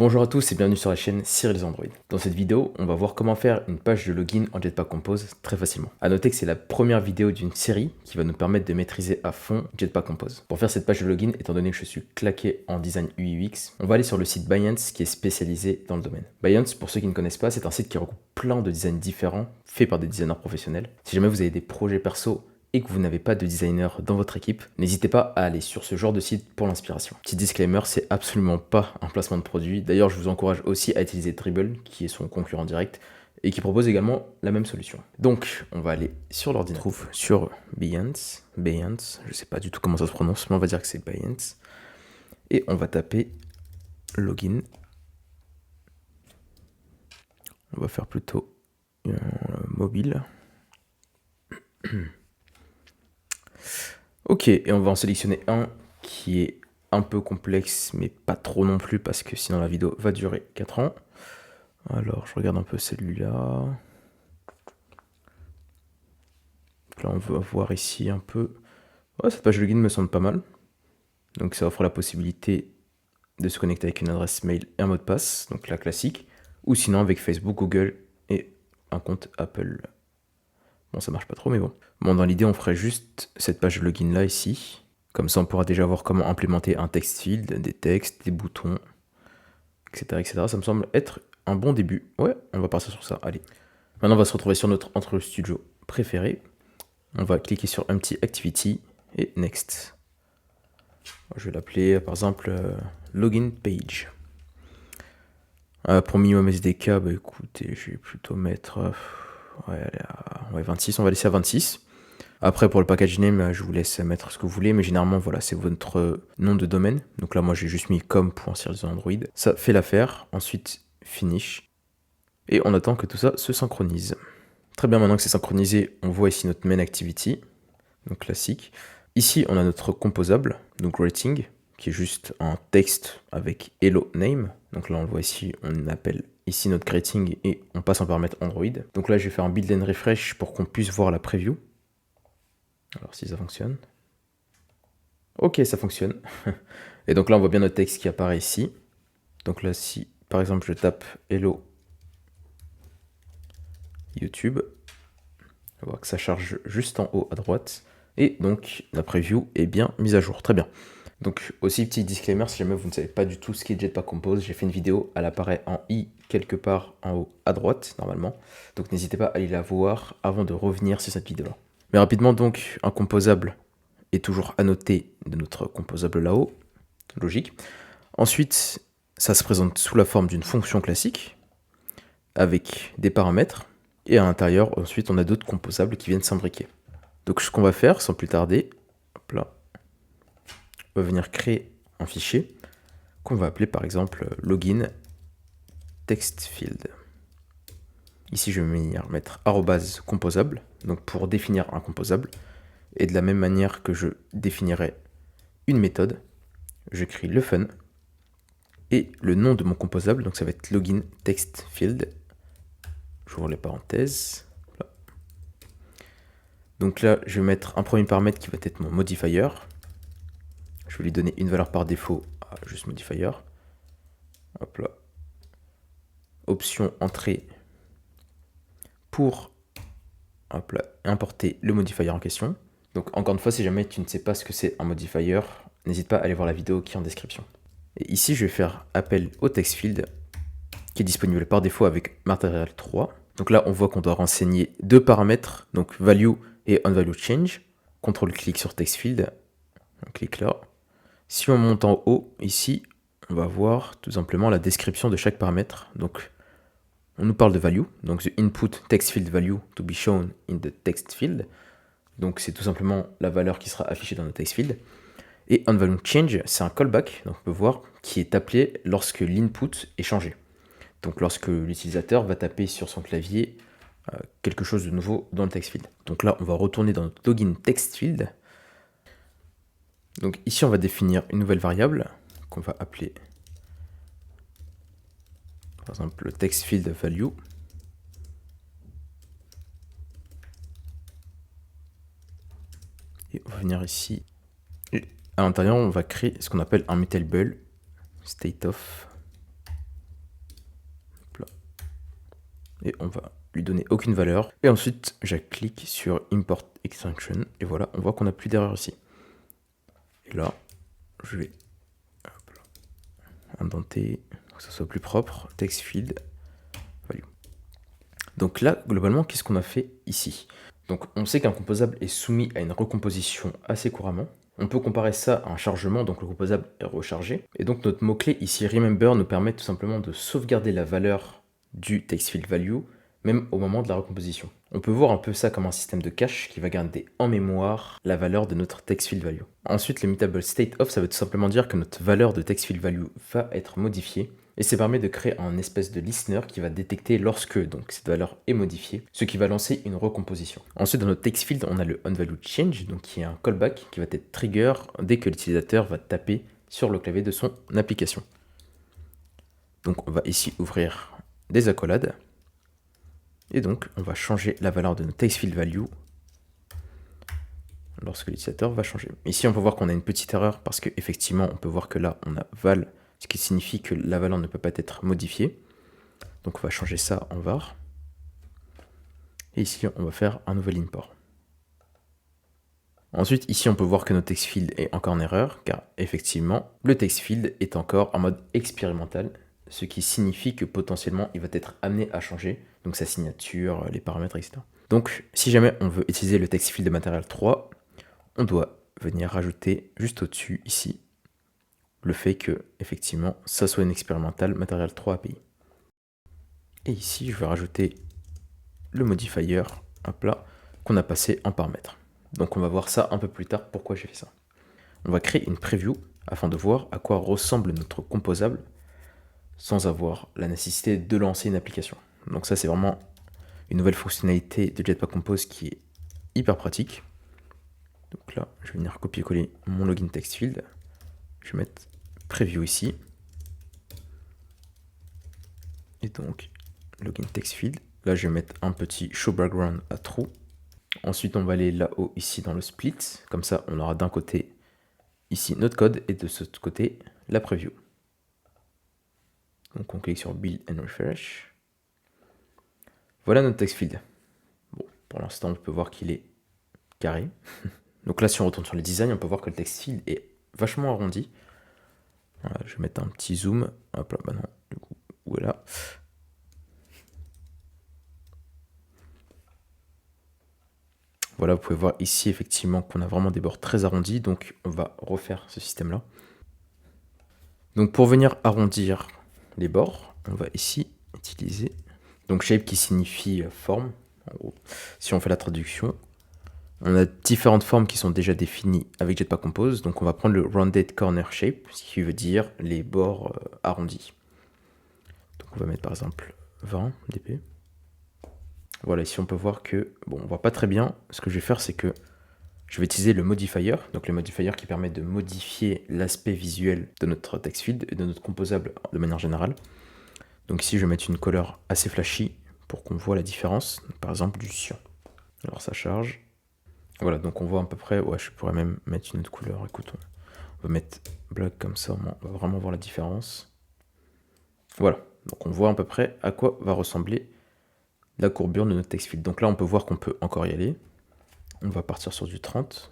Bonjour à tous et bienvenue sur la chaîne Cyril Android. Dans cette vidéo, on va voir comment faire une page de login en Jetpack Compose très facilement. A noter que c'est la première vidéo d'une série qui va nous permettre de maîtriser à fond Jetpack Compose. Pour faire cette page de login, étant donné que je suis claqué en design UI UX, on va aller sur le site Behance qui est spécialisé dans le domaine. Behance, pour ceux qui ne connaissent pas, c'est un site qui regroupe plein de designs différents faits par des designers professionnels. Si jamais vous avez des projets perso et que vous n'avez pas de designer dans votre équipe, n'hésitez pas à aller sur ce genre de site pour l'inspiration. Petit disclaimer, c'est absolument pas un placement de produit. D'ailleurs, je vous encourage aussi à utiliser Dribbble, qui est son concurrent direct, et qui propose également la même solution. Donc, on va aller sur l'ordinateur. On trouve sur Behance, je sais pas du tout comment ça se prononce, mais on va dire que c'est Behance. Et on va taper login. On va faire plutôt mobile. Ok, et on va en sélectionner un qui est un peu complexe, mais pas trop non plus, parce que sinon la vidéo va durer 4 ans. Alors, je regarde un peu celui-là. Là, on va voir ici un peu. Ouais, cette page de login me semble pas mal. Donc, ça offre la possibilité de se connecter avec une adresse mail et un mot de passe, donc la classique, ou sinon avec Facebook, Google et un compte Apple. Bon, ça marche pas trop, mais bon. Bon, dans l'idée, on ferait juste cette page de login là, ici. Comme ça, on pourra déjà voir comment implémenter un text field, des textes, des boutons, etc., etc. Ça me semble être un bon début. Ouais, on va partir sur ça. Allez. Maintenant, on va se retrouver sur notre Android Studio préféré. On va cliquer sur Empty Activity et Next. Je vais l'appeler, par exemple, Login Page. Pour minimum SDK, bah écoutez, je vais plutôt mettre ouais, 26. On va laisser à 26. Après, pour le package name, je vous laisse mettre ce que vous voulez, mais généralement, voilà, c'est votre nom de domaine. Donc là, moi, j'ai juste mis com.cyril.android. Ça fait l'affaire. Ensuite, finish. Et on attend que tout ça se synchronise. Très bien, maintenant que c'est synchronisé, on voit ici notre main activity, donc classique. Ici, on a notre composable, donc rating, qui est juste un texte avec hello name. Donc là, on le voit ici, on appelle ici notre greeting et on passe en paramètre Android. Donc là, je vais faire un build and refresh pour qu'on puisse voir la preview. Alors si ça fonctionne. Ok, ça fonctionne. Et donc là, on voit bien notre texte qui apparaît ici. Donc là, si par exemple je tape hello YouTube, on va voir que ça charge juste en haut à droite. Et donc la preview est bien mise à jour. Très bien. Donc aussi petit disclaimer, si jamais vous ne savez pas du tout ce qu'est Jetpack Compose, j'ai fait une vidéo, elle apparaît en i quelque part en haut à droite normalement. Donc n'hésitez pas à aller la voir avant de revenir sur cette vidéo là. Mais rapidement donc, un composable est toujours annoté de notre composable là-haut, logique. Ensuite, ça se présente sous la forme d'une fonction classique avec des paramètres. Et à l'intérieur, ensuite, on a d'autres composables qui viennent s'imbriquer. Donc ce qu'on va faire, sans plus tarder, hop là, on va venir créer un fichier qu'on va appeler par exemple login text field. Ici, je vais venir mettre @composable, donc pour définir un composable. Et de la même manière que je définirai une méthode, j'écris le fun et le nom de mon composable, donc ça va être login text field. J'ouvre les parenthèses. Là. Donc là, je vais mettre un premier paramètre qui va être mon modifier. Je vais lui donner une valeur par défaut à juste modifier. Hop là. Option entrée pour hop là, importer le modifier en question. Donc encore une fois, si jamais tu ne sais pas ce que c'est un modifier, n'hésite pas à aller voir la vidéo qui est en description. Et ici, je vais faire appel au text field qui est disponible par défaut avec Material 3. Donc là, on voit qu'on doit renseigner deux paramètres, donc value et onValueChange. CTRL-clic sur text field, on clique là. Si on monte en haut, ici, on va voir tout simplement la description de chaque paramètre. Donc, on nous parle de value, donc the input text field value to be shown in the text field. Donc, c'est tout simplement la valeur qui sera affichée dans le text field. Et onValueChange, c'est un callback, donc on peut voir, qui est appelé lorsque l'input est changé. Donc lorsque l'utilisateur va taper sur son clavier quelque chose de nouveau dans le text field. Donc là, on va retourner dans notre login text field. Donc ici, on va définir une nouvelle variable qu'on va appeler, par exemple, le text field value. Et on va venir ici. Et à l'intérieur, on va créer ce qu'on appelle un mutable state of. et on va lui donner aucune valeur. Et ensuite, je clique sur Import Extension et voilà, on voit qu'on n'a plus d'erreur ici. Et là, je vais indenter pour que ce soit plus propre, text field, value. Donc là, globalement, qu'est-ce qu'on a fait ici? Donc on sait qu'un composable est soumis à une recomposition assez couramment. On peut comparer ça à un chargement, donc le composable est rechargé. Et donc notre mot-clé ici, remember, nous permet tout simplement de sauvegarder la valeur du textField value, même au moment de la recomposition. On peut voir un peu ça comme un système de cache qui va garder en mémoire la valeur de notre textField value. Ensuite, le mutable state of, ça veut tout simplement dire que notre valeur de textField value va être modifiée. Et ça permet de créer un espèce de listener qui va détecter lorsque donc, cette valeur est modifiée, ce qui va lancer une recomposition. Ensuite, dans notre text field, on a le onValueChange, donc qui est un callback qui va être trigger dès que l'utilisateur va taper sur le clavier de son application. Donc on va ici ouvrir des accolades. Et donc on va changer la valeur de notre text field value lorsque l'utilisateur va changer. Ici on peut voir qu'on a une petite erreur parce qu'effectivement on peut voir que là on a val, ce qui signifie que la valeur ne peut pas être modifiée. Donc on va changer ça en var. Et ici on va faire un nouvel import. Ensuite ici on peut voir que notre text field est encore en erreur car effectivement le text field est encore en mode expérimental, ce qui signifie que potentiellement il va être amené à changer, donc sa signature, les paramètres, etc. Donc si jamais on veut utiliser le text field de matériel 3, on doit venir rajouter juste au-dessus ici le fait que effectivement ça soit une expérimentale matériel 3 API. Et ici je vais rajouter le modifier, hop là, qu'on a passé en paramètre. Donc on va voir ça un peu plus tard pourquoi j'ai fait ça. On va créer une preview afin de voir à quoi ressemble notre composable sans avoir la nécessité de lancer une application. Donc ça c'est vraiment une nouvelle fonctionnalité de Jetpack Compose qui est hyper pratique. Donc là je vais venir copier-coller mon login text field. Je vais mettre preview ici. Et donc login text field. Là je vais mettre un petit show background à true. Ensuite, on va aller là-haut, ici, dans le split. Comme ça, on aura d'un côté, ici, notre code, et de ce côté, la preview. Donc, on clique sur Build and Refresh. Voilà notre text field. Bon, pour l'instant, on peut voir qu'il est carré. Donc là, si on retourne sur le design, on peut voir que le text field est vachement arrondi. Voilà, je vais mettre un petit zoom. Hop là, bah non, du coup, voilà. Voilà, vous pouvez voir ici effectivement qu'on a vraiment des bords très arrondis, donc on va refaire ce système-là. Donc pour venir arrondir les bords, on va ici utiliser donc shape qui signifie forme. En gros, si on fait la traduction, on a différentes formes qui sont déjà définies avec Jetpack Compose. Donc on va prendre le rounded corner shape, ce qui veut dire les bords arrondis. Donc on va mettre par exemple 20 dp. Voilà, ici on peut voir que, bon, on voit pas très bien. Ce que je vais faire, c'est que je vais utiliser le modifier, donc le modifier qui permet de modifier l'aspect visuel de notre text field et de notre composable de manière générale. Donc ici, je vais mettre une couleur assez flashy pour qu'on voit la différence, par exemple du cyan. Alors ça charge. Voilà, donc on voit à peu près, ouais, je pourrais même mettre une autre couleur. Écoute, on va mettre black comme ça, on va vraiment voir la différence. Voilà, donc on voit à peu près à quoi va ressembler la courbure de notre text field. Donc là, on peut voir qu'on peut encore y aller. On va partir sur du 30.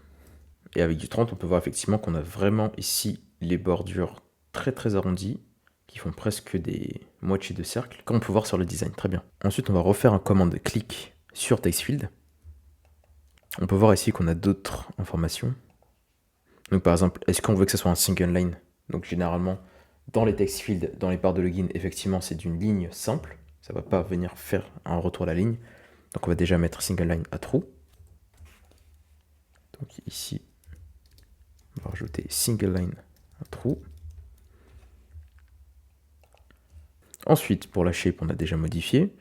Et avec du 30, on peut voir effectivement qu'on a vraiment ici les bordures très très arrondies, qui font presque des moitiés de cercle, comme on peut voir sur le design. Très bien. Ensuite, on va refaire un commande clic sur textfield. On peut voir ici qu'on a d'autres informations. Donc par exemple, est-ce qu'on veut que ce soit un single line? Donc généralement, dans les textfields, dans les barres de login, effectivement, c'est d'une ligne simple. Ça ne va pas venir faire un retour à la ligne. Donc on va déjà mettre single line à true. Donc ici, on va rajouter single line à true. Ensuite, pour la shape, on a déjà modifié.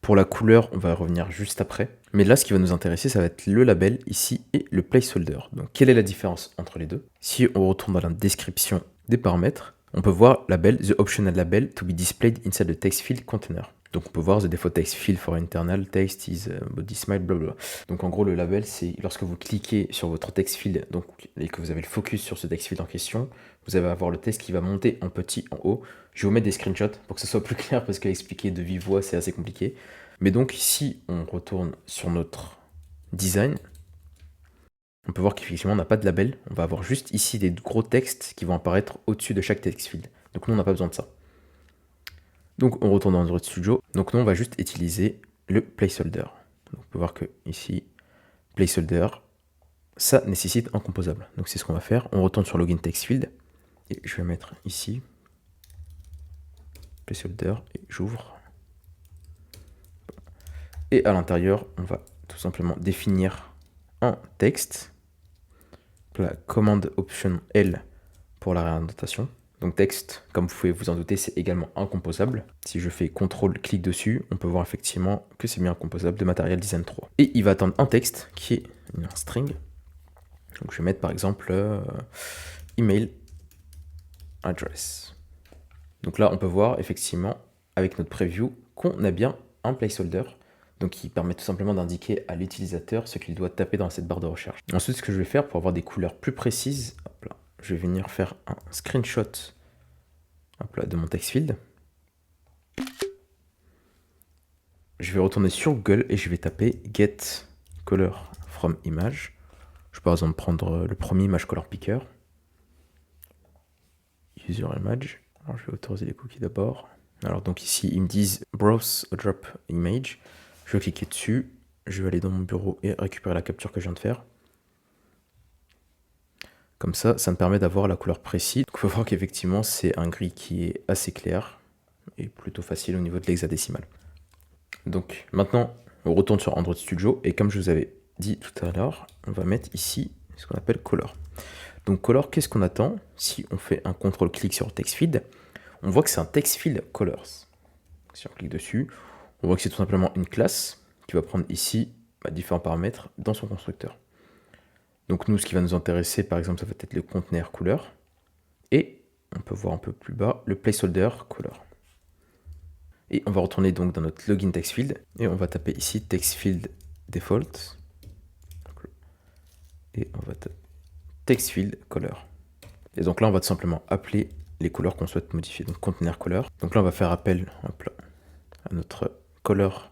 Pour la couleur, on va revenir juste après. Mais là, ce qui va nous intéresser, ça va être le label ici et le placeholder. Donc, quelle est la différence entre les deux? Si on retourne dans la description des paramètres, on peut voir label, the optional label to be displayed inside the text field container. Donc, on peut voir the default text field for internal text is body smile, blablabla. Donc, en gros, le label, c'est lorsque vous cliquez sur votre text field donc, et que vous avez le focus sur ce text field en question, vous allez avoir le texte qui va monter en petit en haut. Je vais vous mettre des screenshots pour que ce soit plus clair parce qu'expliquer de vive voix, c'est assez compliqué. Mais donc si on retourne sur notre design, on peut voir qu'effectivement on n'a pas de label, on va avoir juste ici des gros textes qui vont apparaître au-dessus de chaque text field. Donc nous on n'a pas besoin de ça. Donc on retourne dans Android Studio, donc nous on va juste utiliser le placeholder. Donc on peut voir que ici, placeholder, ça nécessite un composable. Donc c'est ce qu'on va faire, on retourne sur login text field, et je vais mettre ici, placeholder, et j'ouvre. Et à l'intérieur, on va tout simplement définir un texte, la commande option L pour la réindentation. Donc texte, comme vous pouvez vous en douter, c'est également incomposable. Si je fais CTRL, clic dessus, on peut voir effectivement que c'est bien composable de Material Design 3. Et il va attendre un texte qui est un string. Donc je vais mettre par exemple email address. Donc là, on peut voir effectivement avec notre preview qu'on a bien un placeholder. Donc qui permet tout simplement d'indiquer à l'utilisateur ce qu'il doit taper dans cette barre de recherche. Ensuite, ce que je vais faire pour avoir des couleurs plus précises, hop là, je vais venir faire un screenshot hop là, de mon text field. Je vais retourner sur Google et je vais taper get color from image. Je vais par exemple prendre le premier image color picker. User image. Alors je vais autoriser les cookies d'abord. Alors donc ici ils me disent browse a drop image. Je vais cliquer dessus, je vais aller dans mon bureau et récupérer la capture que je viens de faire. Comme ça, ça me permet d'avoir la couleur précise. Donc, il faut voir qu'effectivement, c'est un gris qui est assez clair et plutôt facile au niveau de l'hexadécimal. Donc maintenant, on retourne sur Android Studio et comme je vous avais dit tout à l'heure, on va mettre ici ce qu'on appelle color. Donc color, qu'est-ce qu'on attend? Si on fait un CTRL-clic sur text field, on voit que c'est un text field colors. Si on clique dessus, on voit que c'est tout simplement une classe qui va prendre ici différents paramètres dans son constructeur. Donc nous, ce qui va nous intéresser, par exemple, ça va être le conteneur couleur. Et on peut voir un peu plus bas le placeholder color. Et on va retourner donc dans notre login text field et on va taper ici text field default. Et on va taper text field color. Et donc là, on va tout simplement appeler les couleurs qu'on souhaite modifier. Donc conteneur color. Donc là, on va faire appel à notre color.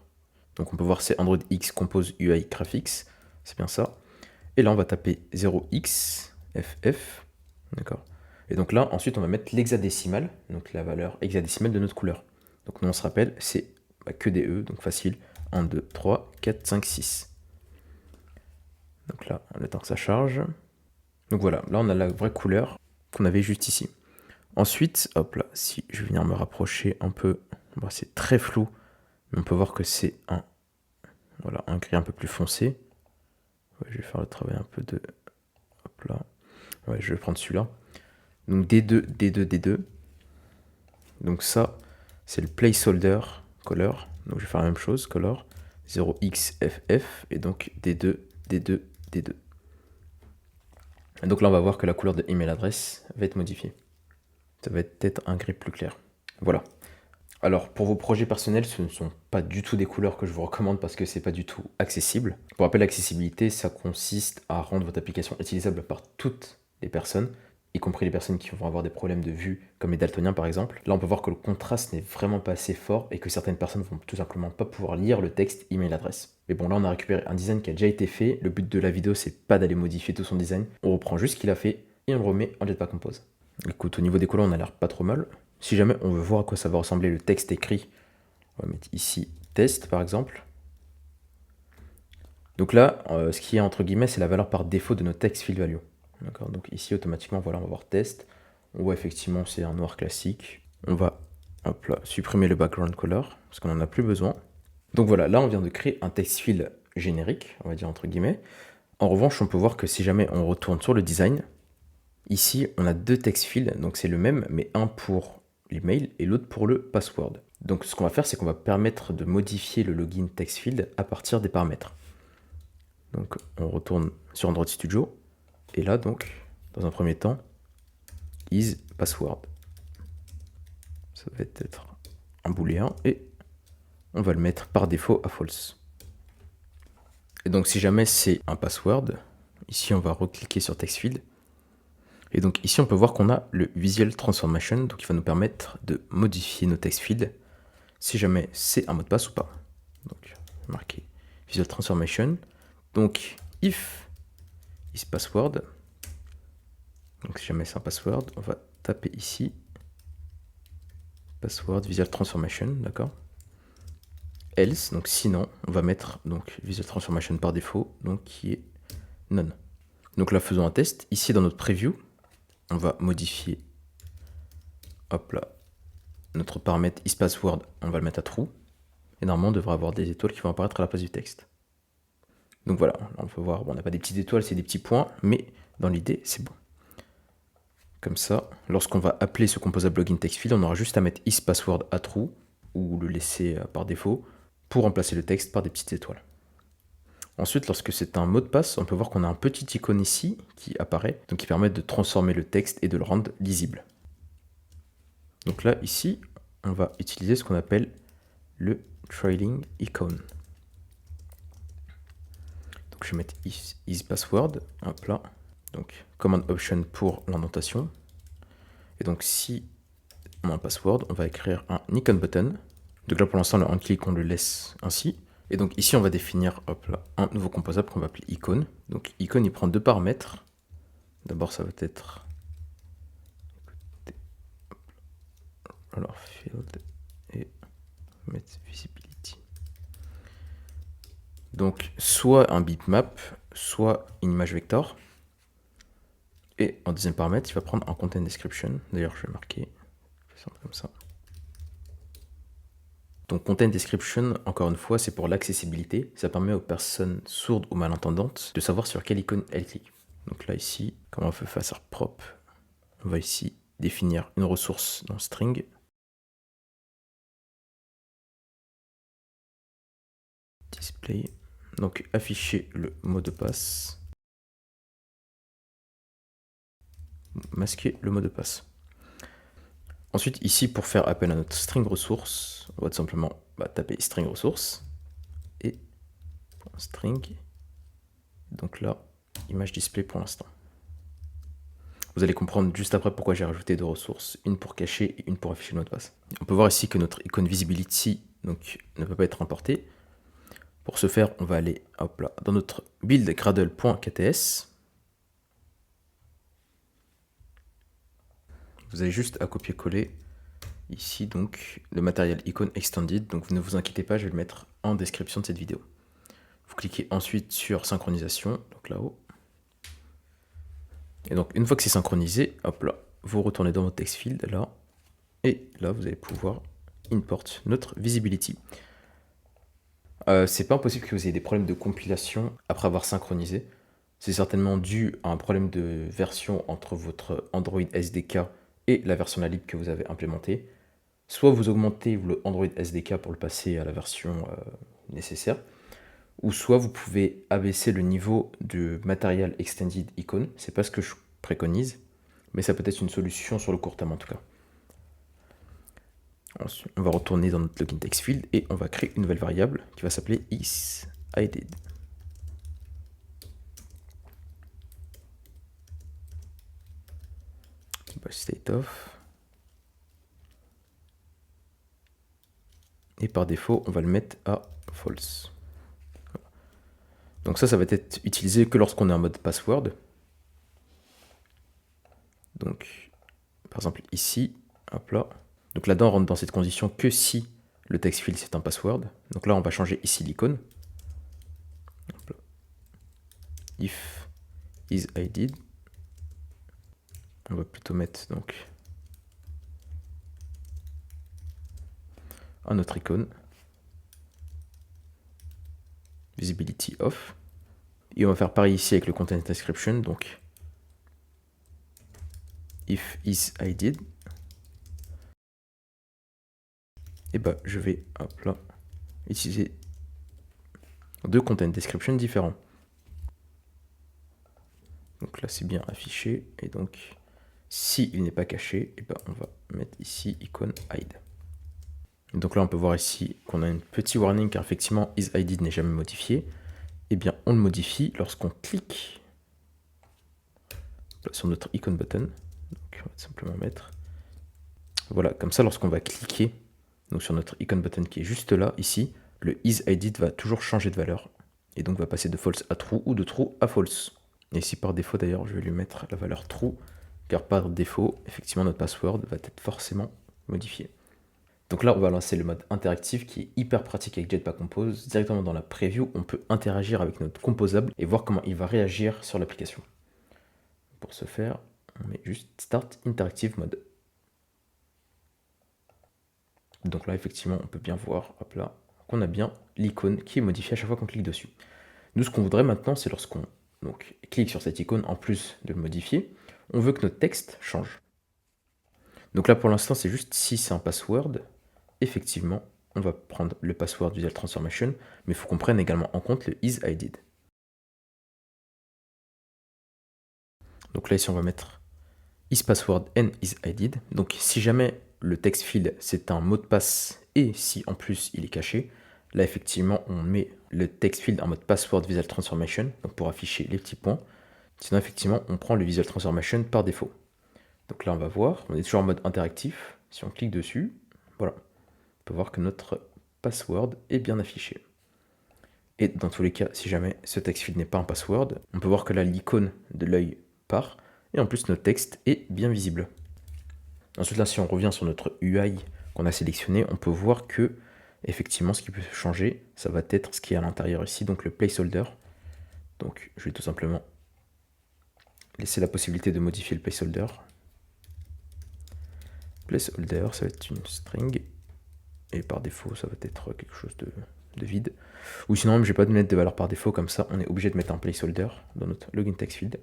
Donc on peut voir c'est Android X compose UI graphics. C'est bien ça. Et là, on va taper 0xff. D'accord. Et donc là, ensuite, on va mettre l'hexadécimal, donc la valeur hexadécimale de notre couleur. Donc nous, on se rappelle, c'est que des E, donc facile. 1, 2, 3, 4, 5, 6. Donc là, le temps que ça charge. Donc voilà, là, on a la vraie couleur qu'on avait juste ici. Ensuite, hop là, si je vais venir me rapprocher un peu, bon, c'est très flou, mais on peut voir que c'est un gris un peu plus foncé. Ouais, je vais faire le travail un peu de... Hop là. Ouais, je vais prendre celui-là. Donc D2, D2, D2. Donc ça, c'est le placeholder color. Donc je vais faire la même chose, color 0xff. Et donc D2, D2, D2. Et donc là, on va voir que la couleur de email adresse va être modifiée. Ça va être peut-être un gris plus clair. Voilà. Alors, pour vos projets personnels, ce ne sont pas du tout des couleurs que je vous recommande parce que c'est pas du tout accessible. Pour rappel, l'accessibilité, ça consiste à rendre votre application utilisable par toutes les personnes, y compris les personnes qui vont avoir des problèmes de vue, comme les daltoniens par exemple. Là, on peut voir que le contraste n'est vraiment pas assez fort et que certaines personnes vont tout simplement pas pouvoir lire le texte email adresse. Mais bon, là, on a récupéré un design qui a déjà été fait. Le but de la vidéo, c'est pas d'aller modifier tout son design. On reprend juste ce qu'il a fait et on le remet en Jetpack Compose. Écoute, au niveau des couleurs, on a l'air pas trop mal. Si jamais on veut voir à quoi ça va ressembler le texte écrit, on va mettre ici test par exemple. Donc là, ce qui est entre guillemets, c'est la valeur par défaut de notre text field value. D'accord. Donc ici, automatiquement, voilà, on va voir test. On voit effectivement, c'est un noir classique. On va hop là, supprimer le background color parce qu'on n'en a plus besoin. Donc voilà, là, on vient de créer un text field générique, on va dire entre guillemets. En revanche, on peut voir que si jamais on retourne sur le design, ici, on a deux text fields, donc c'est le même, mais un pour l'email et l'autre pour le password. Donc ce qu'on va faire, c'est qu'on va permettre de modifier le login text field à partir des paramètres. Donc on retourne sur Android Studio, et là donc, dans un premier temps, is password. Ça va être un booléen, et on va le mettre par défaut à false. Et donc si jamais c'est un password, ici on va recliquer sur text field, et donc ici on peut voir qu'on a le Visual Transformation, donc il va nous permettre de modifier nos text fields si jamais c'est un mot de passe ou pas. Donc, marquer Visual Transformation. Donc, if is password. Donc, si jamais c'est un password, on va taper ici password Visual Transformation, d'accord. Else, donc sinon, on va mettre donc Visual Transformation par défaut, donc qui est none. Donc là, faisons un test. Ici, dans notre preview, on va modifier, hop là, notre paramètre isPassword, on va le mettre à true. Et normalement, on devrait avoir des étoiles qui vont apparaître à la place du texte. Donc voilà, on peut voir, bon, on n'a pas des petites étoiles, c'est des petits points, mais dans l'idée, c'est bon. Comme ça, lorsqu'on va appeler ce composable login text field, on aura juste à mettre isPassword à true, ou le laisser par défaut, pour remplacer le texte par des petites étoiles. Ensuite, lorsque c'est un mot de passe, on peut voir qu'on a un petit icône ici qui apparaît, donc qui permet de transformer le texte et de le rendre lisible. Donc là, ici, on va utiliser ce qu'on appelle le trailing icon. Donc je vais mettre isPassword, hop là. Donc command option pour l'indentation. Et donc si on a un password, on va écrire un icon button. Donc là pour l'instant, le on-click, on le laisse ainsi. Et donc ici, on va définir hop là, un nouveau composable qu'on va appeler icon. Donc icon, il prend deux paramètres. D'abord, ça va être alors field et mettre visibility. Donc soit un bitmap, soit une image vector. Et en deuxième paramètre, il va prendre un content description. D'ailleurs, je vais marquer comme ça. Donc content description, encore une fois, c'est pour l'accessibilité. Ça permet aux personnes sourdes ou malentendantes de savoir sur quelle icône elles cliquent. Donc là, ici, comme on fait face à propre, on va ici définir une ressource dans string. Display. Donc afficher le mot de passe. Masquer le mot de passe. Ensuite, ici, pour faire appel à notre string ressource, on va tout simplement taper string ressource et string. Donc là, image display pour l'instant. Vous allez comprendre juste après pourquoi j'ai rajouté deux ressources, une pour cacher et une pour afficher le mot de passe. On peut voir ici que notre icône visibility donc, ne peut pas être importée. Pour ce faire, on va aller hop là, dans notre build gradle.kts. Vous avez juste à copier-coller ici donc le matériel icône extended. Donc ne vous inquiétez pas, je vais le mettre en description de cette vidéo. Vous cliquez ensuite sur synchronisation, donc là-haut. Et donc une fois que c'est synchronisé, hop là, vous retournez dans votre text field là, et là vous allez pouvoir import notre visibility. C'est pas impossible que vous ayez des problèmes de compilation après avoir synchronisé. C'est certainement dû à un problème de version entre votre Android SDK et la version la libre que vous avez implémentée. Soit vous augmentez le Android SDK pour le passer à la version nécessaire, ou soit vous pouvez abaisser le niveau de Material Extended Icon. C'est pas ce que je préconise, mais ça peut être une solution sur le court terme en tout cas. Ensuite, on va retourner dans notre login text field et on va créer une nouvelle variable qui va s'appeler isIdid. State of. Et par défaut, on va le mettre à false. Donc ça va être utilisé que lorsqu'on est en mode password. Donc, par exemple ici, hop là. Donc là-dedans, on rentre dans cette condition que si le text field c'est un password. Donc là, on va changer ici l'icône. If isIdid. On va plutôt mettre donc un autre icône. Visibility off. Et on va faire pareil ici avec le content description. Donc if isIdid. Et bah je vais hop là utiliser deux content description différents. Donc là c'est bien affiché et donc si il n'est pas caché, et ben on va mettre ici icône hide. Et donc là on peut voir ici qu'on a un petit warning car effectivement isIdid n'est jamais modifié. Et bien on le modifie lorsqu'on clique sur notre icon button. Donc on va simplement mettre voilà, comme ça lorsqu'on va cliquer donc sur notre icon button qui est juste là ici, le isIdit va toujours changer de valeur. Et donc va passer de false à true ou de true à false. Et ici par défaut d'ailleurs, je vais lui mettre la valeur true, car par défaut, effectivement, notre password va être forcément modifié. Donc là, on va lancer le mode interactif qui est hyper pratique avec Jetpack Compose. Directement dans la preview, on peut interagir avec notre composable et voir comment il va réagir sur l'application. Pour ce faire, on met juste Start Interactive Mode. Donc là, effectivement, on peut bien voir, hop là, qu'on a bien l'icône qui est modifiée à chaque fois qu'on clique dessus. Nous, ce qu'on voudrait maintenant, c'est lorsqu'on clique sur cette icône, en plus de le modifier, on veut que notre texte change. Donc là, pour l'instant, c'est juste si c'est un password. Effectivement, on va prendre le password Visual Transformation, mais il faut qu'on prenne également en compte le isIdid. Donc là, ici, on va mettre isPassword and isIdid. Donc si jamais le text field, c'est un mot de passe, et si en plus il est caché, là, effectivement, on met le text field en mode password Visual Transformation, donc pour afficher les petits points. Sinon, effectivement, on prend le Visual Transformation par défaut. Donc là, on va voir, on est toujours en mode interactif. Si on clique dessus, voilà. On peut voir que notre password est bien affiché. Et dans tous les cas, si jamais ce text field n'est pas un password, on peut voir que là, l'icône de l'œil part, et en plus, notre texte est bien visible. Ensuite, là, si on revient sur notre UI qu'on a sélectionné, on peut voir que, effectivement, ce qui peut changer, ça va être ce qui est à l'intérieur ici, donc le placeholder. Donc, je vais tout simplement laisser la possibilité de modifier le placeholder. Placeholder, ça va être une string, et par défaut, ça va être quelque chose de vide. Ou sinon, je vais pas de mettre de valeur par défaut, comme ça, on est obligé de mettre un placeholder dans notre login text field.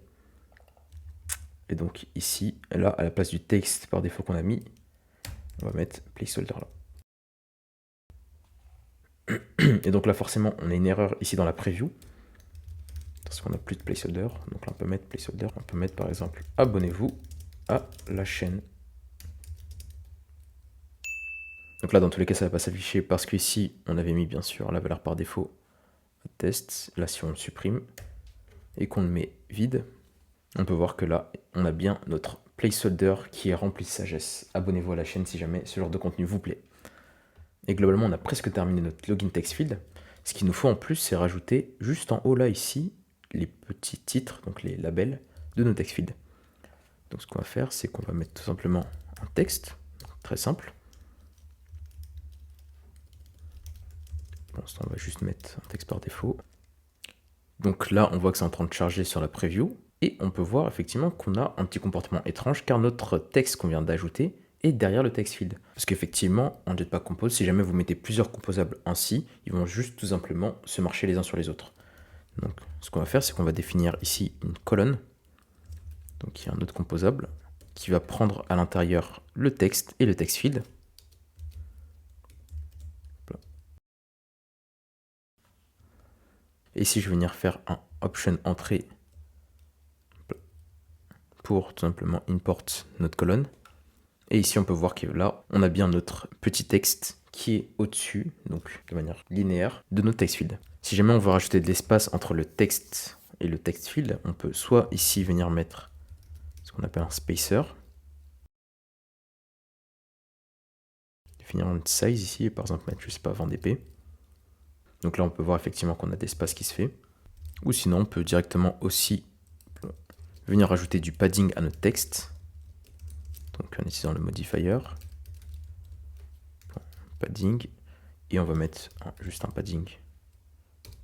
Et donc ici, là, à la place du texte par défaut qu'on a mis, on va mettre placeholder là. Et donc là, forcément, on a une erreur ici dans la preview, parce qu'on n'a plus de placeholder. Donc là, on peut mettre placeholder, on peut mettre par exemple, abonnez-vous à la chaîne. Donc là, dans tous les cas, ça ne va pas s'afficher parce qu'ici, on avait mis bien sûr la valeur par défaut test. Là, si on le supprime et qu'on le met vide, on peut voir que là, on a bien notre placeholder qui est rempli de sagesse. Abonnez-vous à la chaîne si jamais ce genre de contenu vous plaît. Et globalement, on a presque terminé notre login text field. Ce qu'il nous faut en plus, c'est rajouter juste en haut là, ici, les petits titres, donc les labels de nos text fields. Donc ce qu'on va faire, c'est qu'on va mettre tout simplement un texte, très simple. Pour l'instant, on va juste mettre un texte par défaut. Donc là, on voit que c'est en train de charger sur la preview. Et on peut voir effectivement qu'on a un petit comportement étrange, car notre texte qu'on vient d'ajouter est derrière le text field. Parce qu'effectivement, en Jetpack Compose, si jamais vous mettez plusieurs composables ainsi, ils vont juste tout simplement se marcher les uns sur les autres. Donc ce qu'on va faire, c'est qu'on va définir ici une colonne. Donc il y a un autre composable qui va prendre à l'intérieur le texte et le text field. Et ici, je vais venir faire un option entrée pour tout simplement import notre colonne. Et ici, on peut voir que là, on a bien notre petit texte qui est au-dessus, donc de manière linéaire, de notre text field. Si jamais on veut rajouter de l'espace entre le texte et le text field, on peut soit ici venir mettre ce qu'on appelle un spacer, définir un size ici, et par exemple mettre, je sais pas, 20 dp. Donc là, on peut voir effectivement qu'on a d'espace qui se fait. Ou sinon, on peut directement aussi venir rajouter du padding à notre texte. Donc en utilisant le modifier padding, et on va mettre juste un padding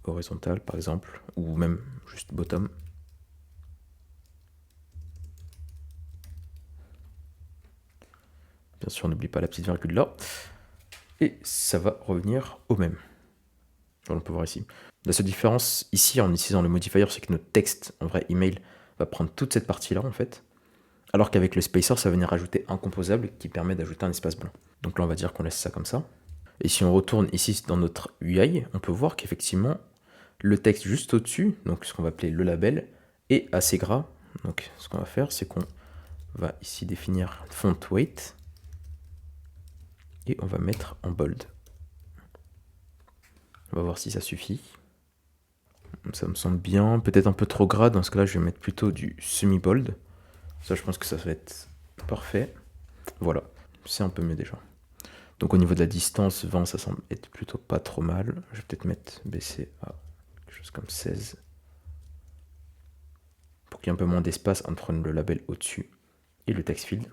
horizontal par exemple, ou même juste bottom. Bien sûr, on n'oublie pas la petite virgule là, et ça va revenir au même. On peut voir ici. La seule différence ici en utilisant le modifier, c'est que notre texte, en vrai email, va prendre toute cette partie là en fait. Alors qu'avec le spacer, ça va venir ajouter un composable qui permet d'ajouter un espace blanc. Donc là, on va dire qu'on laisse ça comme ça. Et si on retourne ici dans notre UI, on peut voir qu'effectivement, le texte juste au-dessus, donc ce qu'on va appeler le label, est assez gras. Donc ce qu'on va faire, c'est qu'on va ici définir font weight, et on va mettre en bold. On va voir si ça suffit. Ça me semble bien, peut-être un peu trop gras, dans ce cas-là, je vais mettre plutôt du semi-bold. Ça, je pense que ça va être parfait. Voilà, c'est un peu mieux déjà. Donc au niveau de la distance, 20, ça semble être plutôt pas trop mal. Je vais peut-être mettre baisser à quelque chose comme 16. Pour qu'il y ait un peu moins d'espace entre le label au-dessus et le text field.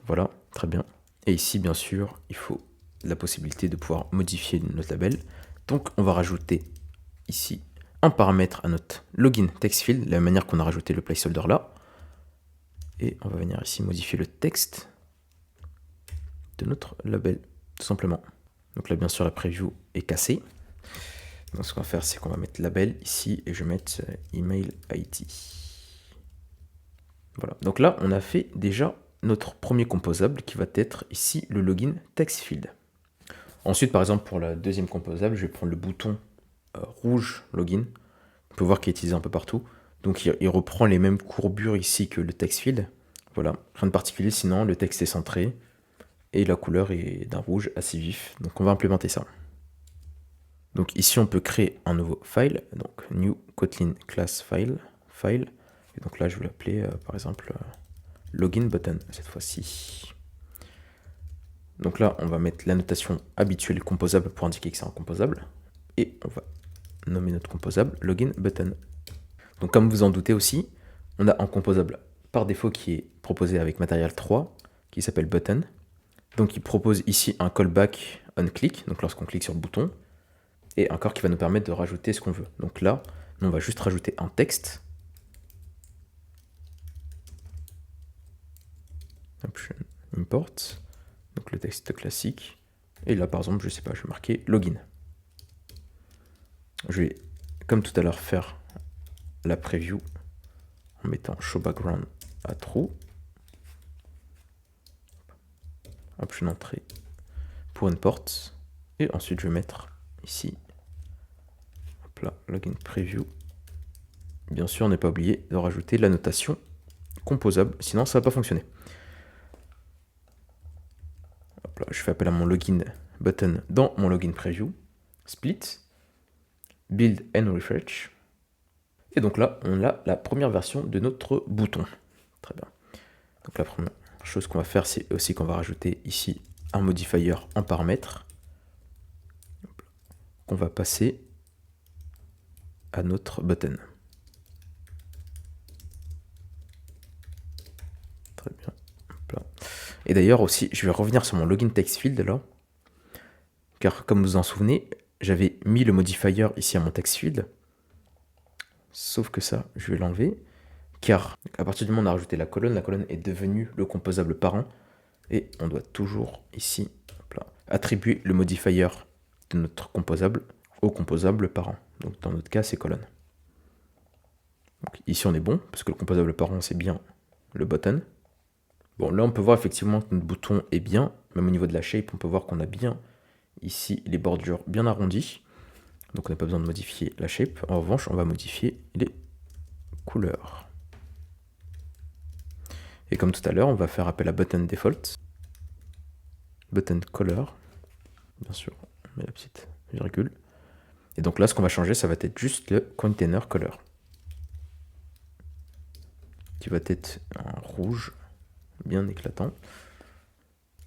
Voilà, très bien. Et ici, bien sûr, il faut la possibilité de pouvoir modifier notre label. Donc on va rajouter ici un paramètre à notre login text field, de la manière qu'on a rajouté le placeholder là. Et on va venir ici modifier le texte de notre label, tout simplement. Donc là, bien sûr, la preview est cassée. Donc ce qu'on va faire, c'est qu'on va mettre label ici et je vais mettre email ID. Voilà. Donc là, on a fait déjà notre premier composable qui va être ici le login text field. Ensuite, par exemple, pour la deuxième composable, je vais prendre le bouton rouge login. On peut voir qu'il est utilisé un peu partout. Donc il reprend les mêmes courbures ici que le text field. Voilà, rien de particulier, sinon le texte est centré et la couleur est d'un rouge assez vif. Donc on va implémenter ça. Donc ici on peut créer un nouveau file, donc new Kotlin class file. Et donc là je vais l'appeler par exemple login button cette fois-ci. Donc là on va mettre la notation habituelle composable pour indiquer que c'est un composable. Et on va nommer notre composable login button. Donc comme vous en doutez aussi, on a un composable par défaut qui est proposé avec Material 3 qui s'appelle button. Donc il propose ici un callback on click, donc lorsqu'on clique sur le bouton, et un corps qui va nous permettre de rajouter ce qu'on veut. Donc là, on va juste rajouter un texte. Option import, donc le texte classique. Et là, par exemple, je sais pas, je vais marquer login. Je vais, comme tout à l'heure, faire la preview en mettant show background à true. Option entrée pour import. Et ensuite, je vais mettre ici, hop là, login preview. Bien sûr, on n'est pas oublié de rajouter la notation composable, sinon ça ne va pas fonctionner. Hop là, je fais appel à mon login button dans mon login preview, split, build and refresh. Et donc là, on a la première version de notre bouton. Très bien. Donc la première chose qu'on va faire, c'est aussi qu'on va rajouter ici un modifier en paramètre qu'on va passer à notre button. Très bien. Et d'ailleurs aussi, je vais revenir sur mon login text field là, car comme vous en souvenez, j'avais mis le modifier ici à mon text field, sauf que ça, je vais l'enlever, car à partir du moment où on a rajouté la colonne est devenue le composable parent, et on doit toujours ici là, attribuer le modifier de notre composable au composable parent. Donc dans notre cas, c'est colonne. Donc ici, on est bon, parce que le composable parent, c'est bien le button. Bon, là, on peut voir effectivement que notre bouton est bien, même au niveau de la shape, on peut voir qu'on a bien ici les bordures bien arrondies. Donc on n'a pas besoin de modifier la shape. En revanche, on va modifier les couleurs. Et comme tout à l'heure, on va faire appel à button default, button color, bien sûr, on met la petite virgule. Et donc là, ce qu'on va changer, ça va être juste le container color, qui va être un rouge bien éclatant.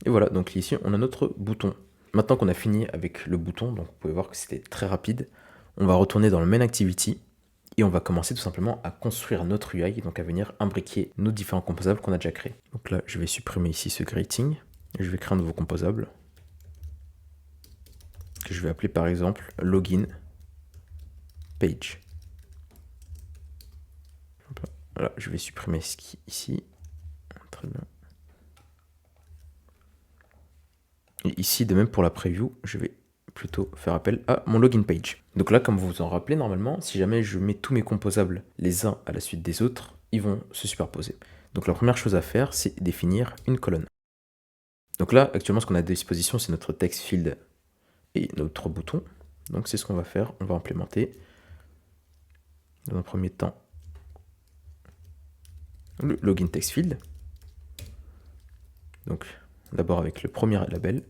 Et voilà, donc ici, on a notre bouton. Maintenant qu'on a fini avec le bouton, donc vous pouvez voir que c'était très rapide, on va retourner dans le main activity et on va commencer tout simplement à construire notre UI, donc à venir imbriquer nos différents composables qu'on a déjà créés. Donc là, je vais supprimer ici ce greeting et je vais créer un nouveau composable que je vais appeler par exemple login page. Voilà, je vais supprimer ce qui est ici. Très bien. Et ici, de même pour la preview, je vais plutôt faire appel à mon login page. Donc là, comme vous vous en rappelez, normalement, si jamais je mets tous mes composables les uns à la suite des autres, ils vont se superposer. Donc la première chose à faire, c'est définir une colonne. Donc là, actuellement, ce qu'on a à disposition, c'est notre text field et notre bouton. Donc c'est ce qu'on va faire. On va implémenter, dans un premier temps, le login text field. Donc d'abord avec le premier label.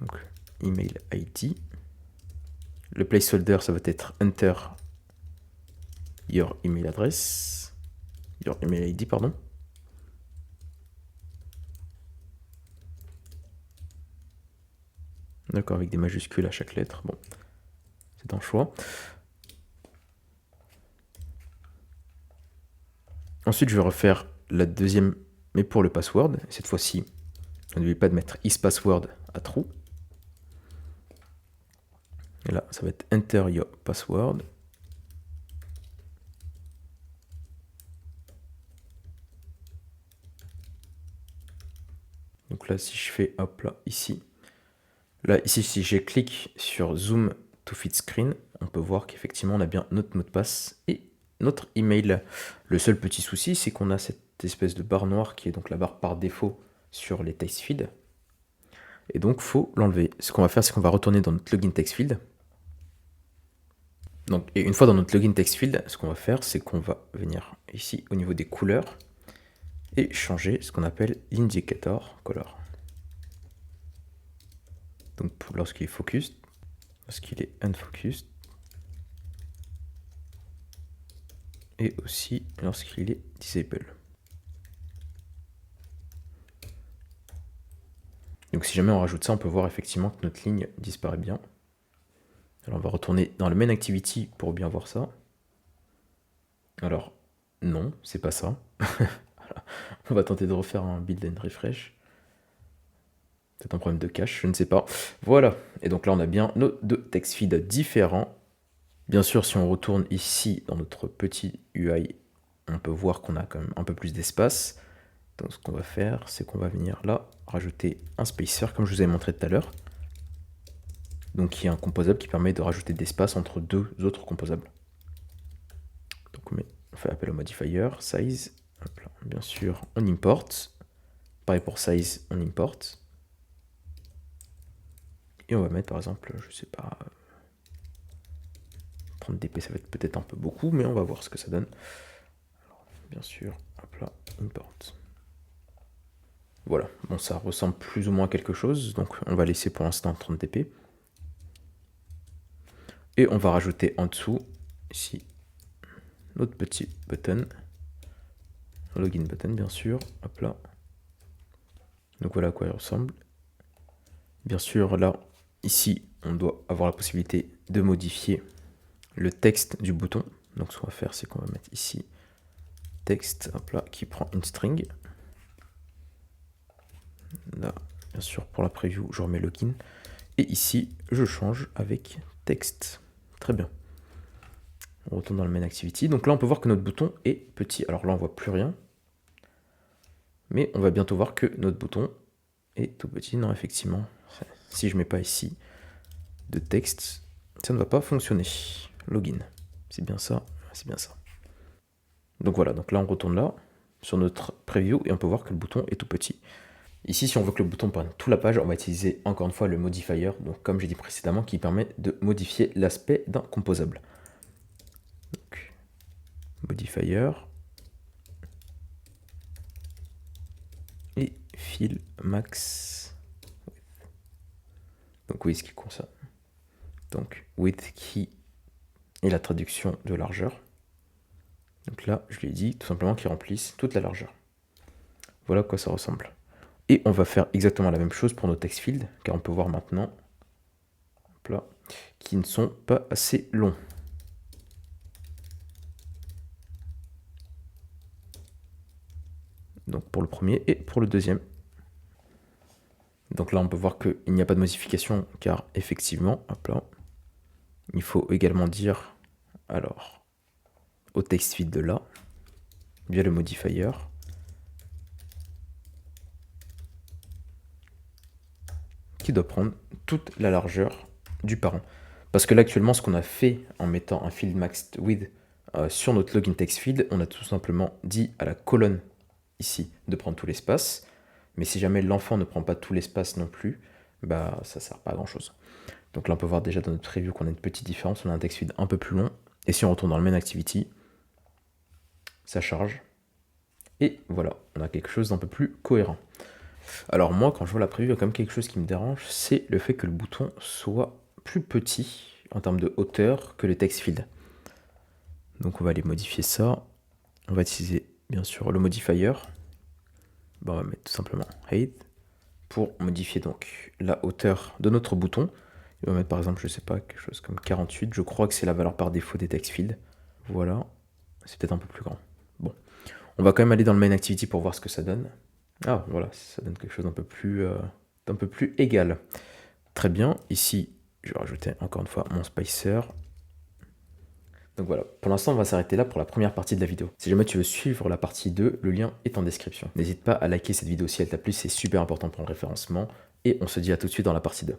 Donc email ID. Le placeholder, ça va être enter your email address. your email ID, pardon. D'accord, avec des majuscules à chaque lettre. Bon, c'est un choix. Ensuite, je vais refaire la deuxième, mais pour le password. Cette fois-ci, n'oubliez pas de mettre isPassword à true. Et là, ça va être enter your password. Donc là, si je fais, hop là, ici. Là, ici, si je clique sur Zoom to Fit Screen, on peut voir qu'effectivement, on a bien notre mot de passe et notre email. Le seul petit souci, c'est qu'on a cette espèce de barre noire qui est donc la barre par défaut sur les text fields. Et donc, il faut l'enlever. Ce qu'on va faire, c'est qu'on va retourner dans notre login text field. Donc, et une fois dans notre login text field, ce qu'on va faire, c'est qu'on va venir ici au niveau des couleurs et changer ce qu'on appelle l'indicator color. Donc, lorsqu'il est focused, lorsqu'il est unfocused, et aussi lorsqu'il est disable. Donc si jamais on rajoute ça, on peut voir effectivement que notre ligne disparaît bien. Alors on va retourner dans le main activity pour bien voir ça. Alors non, c'est pas ça. Voilà. On va tenter de refaire un build and refresh. C'est un problème de cache, je ne sais pas. Voilà, et donc là on a bien nos deux text feeds différents. Bien sûr, si on retourne ici dans notre petit UI, on peut voir qu'on a quand même un peu plus d'espace. Donc ce qu'on va faire, c'est qu'on va venir là, rajouter un spacer, comme je vous avais montré tout à l'heure. Donc qui est un composable qui permet de rajouter d'espace entre deux autres composables. Donc on fait appel au modifier, size, hop là, bien sûr on import. Pareil pour size, on import. Et on va mettre par exemple, je sais pas, 30 dp, ça va être peut-être un peu beaucoup, mais on va voir ce que ça donne. Alors, bien sûr, hop là, import. Voilà, bon ça ressemble plus ou moins à quelque chose, donc on va laisser pour l'instant 30 dp. Et on va rajouter en dessous, ici, notre petit button, login button bien sûr, hop là. Donc voilà à quoi il ressemble. Bien sûr, là, ici, on doit avoir la possibilité de modifier le texte du bouton. Donc ce qu'on va faire, c'est qu'on va mettre ici texte, hop là, qui prend une string. Là, bien sûr, pour la preview, je remets login. Et ici, je change avec texte. Très bien. On retourne dans le main activity. Donc là, on peut voir que notre bouton est petit. Alors là, on voit plus rien. Mais on va bientôt voir que notre bouton est tout petit. Non, effectivement, si je mets pas ici de texte, ça ne va pas fonctionner. Login, c'est bien ça, c'est bien ça. Donc voilà, donc là on retourne là, sur notre preview, et on peut voir que le bouton est tout petit. Ici, si on veut que le bouton prenne toute la page, on va utiliser encore une fois le modifier, donc comme j'ai dit précédemment, qui permet de modifier l'aspect d'un composable. Donc, modifier, et fill max width. Donc width qui concerne. Donc width qui est la traduction de largeur. Donc là, je lui ai dit tout simplement qu'il remplisse toute la largeur. Voilà à quoi ça ressemble. Et on va faire exactement la même chose pour nos text fields, car on peut voir maintenant hop là, qui ne sont pas assez longs. Donc pour le premier et pour le deuxième. Donc là, on peut voir qu'il n'y a pas de modification, car effectivement, hop là, il faut également dire, alors, au text field de là, via le modifier, qui doit prendre toute la largeur du parent. Parce que là, actuellement, ce qu'on a fait en mettant un field max width sur notre login text field, on a tout simplement dit à la colonne ici de prendre tout l'espace. Mais si jamais l'enfant ne prend pas tout l'espace non plus, bah ça sert pas à grand chose. Donc là, on peut voir déjà dans notre preview qu'on a une petite différence. On a un text field un peu plus long. Et si on retourne dans le main activity, ça charge. Et voilà, on a quelque chose d'un peu plus cohérent. Alors moi, quand je vois la preview, il y a quand même quelque chose qui me dérange, c'est le fait que le bouton soit plus petit en termes de hauteur que le text field. Donc on va aller modifier ça. On va utiliser bien sûr le modifier. Bon, on va mettre tout simplement height pour modifier donc la hauteur de notre bouton. On va mettre par exemple, je sais pas, quelque chose comme 48. Je crois que c'est la valeur par défaut des text fields. Voilà, c'est peut-être un peu plus grand. Bon, on va quand même aller dans le main activity pour voir ce que ça donne. Ah, voilà, ça donne quelque chose d'un peu plus égal. Très bien, ici, je vais rajouter encore une fois mon spicer. Donc voilà, pour l'instant on va s'arrêter là pour la première partie de la vidéo. Si jamais tu veux suivre la partie 2, le lien est en description. N'hésite pas à liker cette vidéo si elle t'a plu, c'est super important pour le référencement. Et on se dit à tout de suite dans la partie 2.